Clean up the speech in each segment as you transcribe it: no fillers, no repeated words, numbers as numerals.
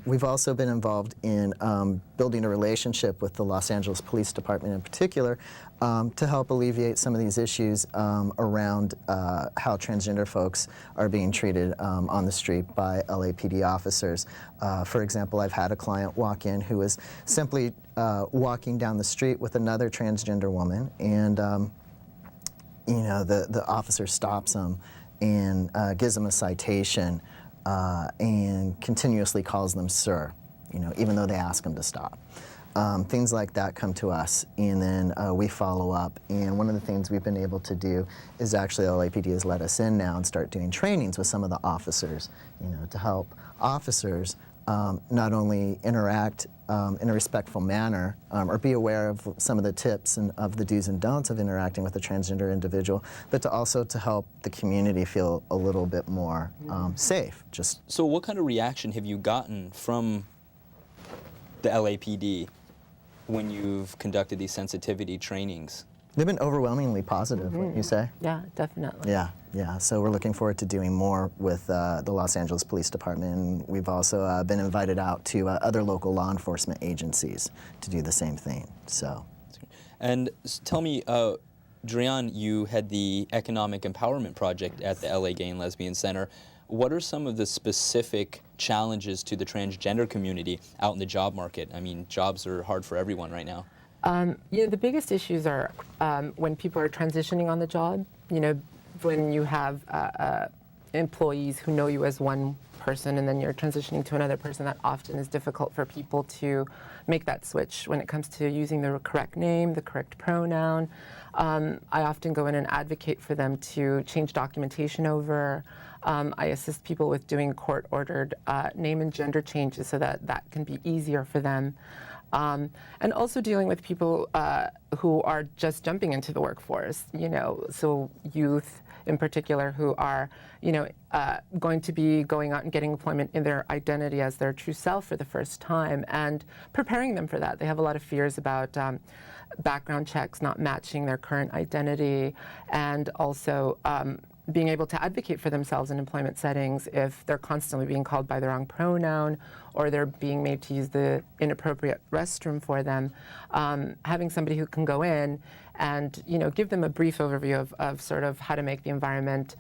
We've also been involved in building a relationship with the Los Angeles Police Department in particular to help alleviate some of these issues around how transgender folks are being treated on the street by LAPD officers. For example, I've had a client walk in who was simply walking down the street with another transgender woman, and you know, the officer stops him and gives him a citation and continuously calls them sir, you know, even though they ask him to stop. Things like that come to us, and then we follow up. And one of the things we've been able to do is actually LAPD has let us in now and start doing trainings with some of the officers, you know, to help officers not only interact in a respectful manner or be aware of some of the tips and of the do's and don'ts of interacting with a transgender individual, but to also to help the community feel a little bit more safe. So what kind of reaction have you gotten from the LAPD when you've conducted these sensitivity trainings? They've been overwhelmingly positive, wouldn't you say? Yeah, definitely. Yeah. So we're looking forward to doing more with the Los Angeles Police Department. And we've also been invited out to other local law enforcement agencies to do the same thing. So. And tell me, Drian, you had the Economic Empowerment Project at the LA Gay and Lesbian Center. What are some of the specific challenges to the transgender community out in the job market? I mean, jobs are hard for everyone right now. You know, the biggest issues are when people are transitioning on the job. You know, when you have employees who know you as one person and then you're transitioning to another person, that often is difficult for people to make that switch when it comes to using the correct name, the correct pronoun. I often go in and advocate for them to change documentation over. I assist people with doing court-ordered name and gender changes so that that can be easier for them. And also dealing with people who are just jumping into the workforce, you know, so youth in particular who are, you know, going to be going out and getting employment in their identity as their true self for the first time, and preparing them for that. They have a lot of fears about background checks not matching their current identity, and also being able to advocate for themselves in employment settings if they're constantly being called by the wrong pronoun or they're being made to use the inappropriate restroom for them. Having somebody who can go in and, you know, give them a brief overview of sort of how to make the environment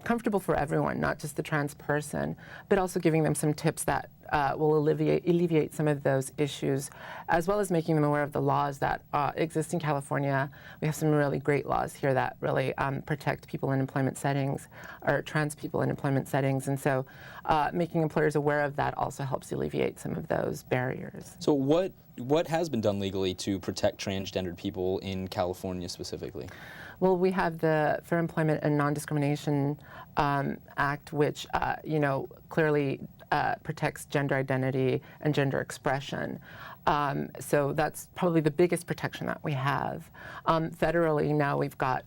comfortable for everyone, not just the trans person, but also giving them some tips that will alleviate some of those issues, as well as making them aware of the laws that exist in California. We have some really great laws here that really protect people in employment settings, or trans people in employment settings, and so making employers aware of that also helps alleviate some of those barriers. So what has been done legally to protect transgendered people in California specifically? Well, we have the Fair Employment and Non-Discrimination Act, which you know, clearly protects gender identity and gender expression. So that's probably the biggest protection that we have. Federally, now we've got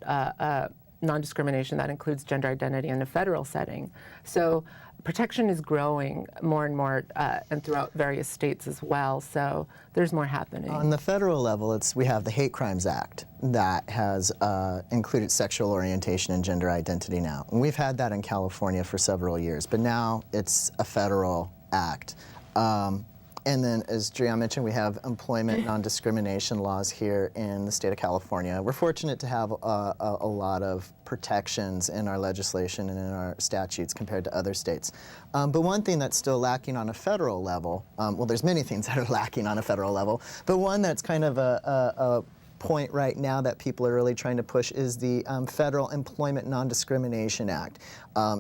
non-discrimination that includes gender identity in a federal setting. So protection is growing more and more and throughout various states as well, so there's more happening. On the federal level, we have the Hate Crimes Act that has included sexual orientation and gender identity now. And we've had that in California for several years, but now it's a federal act. And then, as Drian mentioned, we have employment non-discrimination laws here in the state of California. We're fortunate to have a lot of protections in our legislation and in our statutes compared to other states. But one thing that's still lacking on a federal level, well, there's many things that are lacking on a federal level, but one that's kind of a point right now that people are really trying to push is the Federal Employment Non-Discrimination Act.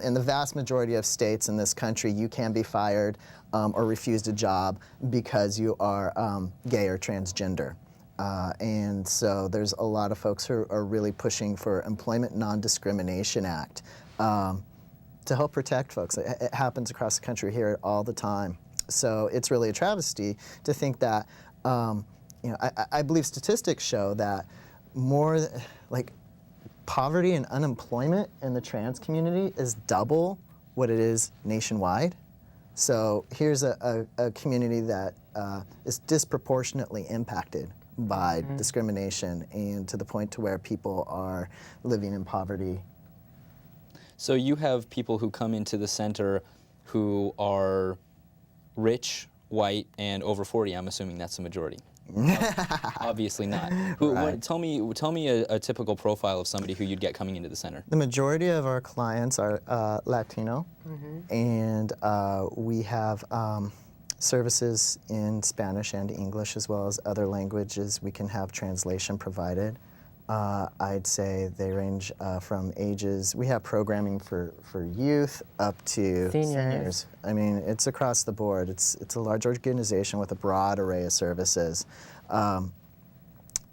In the vast majority of states in this country, you can be fired or refused a job because you are gay or transgender. And so there's a lot of folks who are really pushing for Employment Non-Discrimination Act to help protect folks. It happens across the country here all the time. So it's really a travesty to think that you know, I believe statistics show that more, like, poverty and unemployment in the trans community is double what it is nationwide. So here's a community that is disproportionately impacted by discrimination, and to the point to where people are living in poverty. So you have people who come into the center who are rich, white, and over 40. I'm assuming that's the majority. Obviously not. Tell me a typical profile of somebody who you'd get coming into the center. The majority of our clients are Latino, and we have services in Spanish and English as well as other languages. We can have translation provided. I'd say they range from ages. We have programming for youth up to seniors. I mean, it's across the board. It's a large organization with a broad array of services. And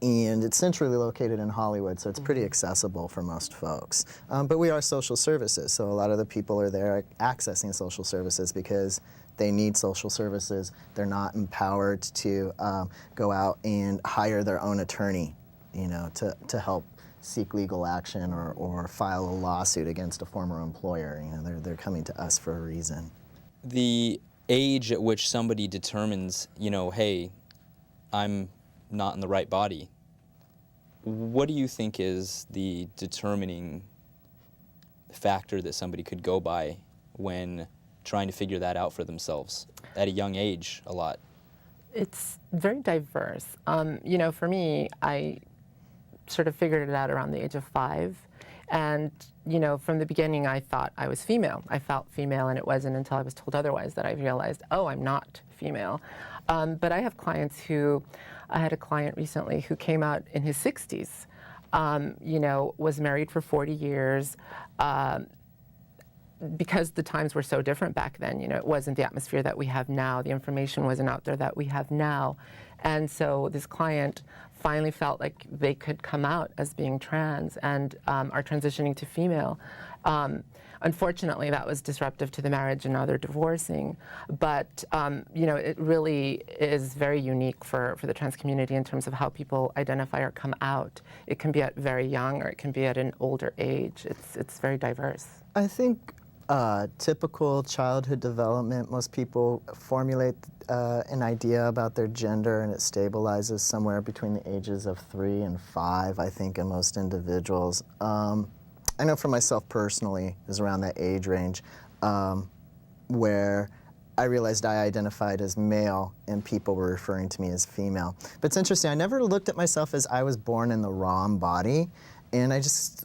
it's centrally located in Hollywood, so it's pretty accessible for most folks. But we are social services, so a lot of the people are there accessing social services because they need social services. They're not empowered to go out and hire their own attorney, you know, to help seek legal action or file a lawsuit against a former employer. You know, they're coming to us for a reason. The age at which somebody determines, you know, hey, I'm not in the right body, what do you think is the determining factor that somebody could go by when trying to figure that out for themselves at a young age a lot? It's very diverse. You know, for me, I sort of figured it out around the age of 5. And, you know, from the beginning, I thought I was female. I felt female, and it wasn't until I was told otherwise that I realized, oh, I'm not female. But I have clients I had a client recently who came out in his 60s, you know, was married for 40 years, because the times were so different back then. You know, it wasn't the atmosphere that we have now. The information wasn't out there that we have now. And so this client finally felt like they could come out as being trans and are transitioning to female. Unfortunately, that was disruptive to the marriage, and now they're divorcing. But you know, it really is very unique for the trans community in terms of how people identify or come out. It can be at very young, or it can be at an older age. It's very diverse. I think typical childhood development, most people formulate an idea about their gender, and it stabilizes somewhere between the ages of 3 and 5, I think, in most individuals. I know for myself personally, is around that age range where I realized I identified as male and people were referring to me as female. But it's interesting, I never looked at myself as I was born in the wrong body, and I just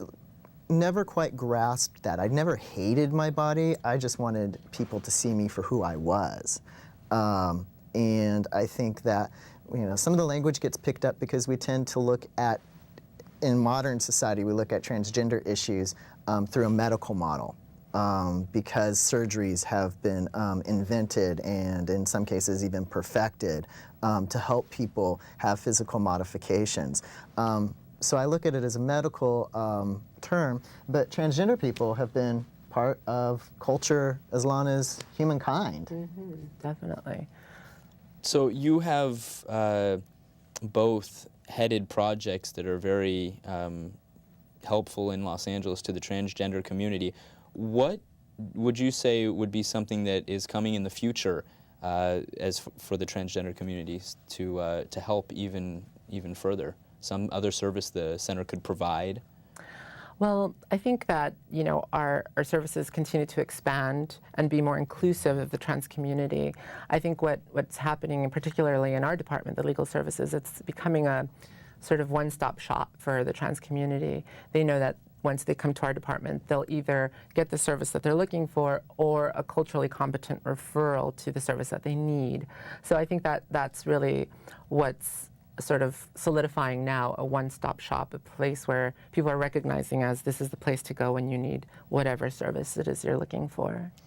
never quite grasped that. I never hated my body, I just wanted people to see me for who I was. And I think that, you know, some of the language gets picked up because we tend to look at, in modern society, we look at transgender issues through a medical model. Because surgeries have been invented and in some cases even perfected to help people have physical modifications. So I look at it as a medical term, but transgender people have been part of culture as long as humankind. Definitely. So you have both headed projects that are very helpful in Los Angeles to the transgender community. What would you say would be something that is coming in the future for the transgender communities to help even further? Some other service the center could provide? Well, I think that, you know, our services continue to expand and be more inclusive of the trans community. I think what's happening, and particularly in our department, the legal services, it's becoming a sort of one-stop shop for the trans community. They know that once they come to our department, they'll either get the service that they're looking for or a culturally competent referral to the service that they need. So I think that that's really what's sort of solidifying now, a one-stop shop, a place where people are recognizing as this is the place to go when you need whatever service it is you're looking for.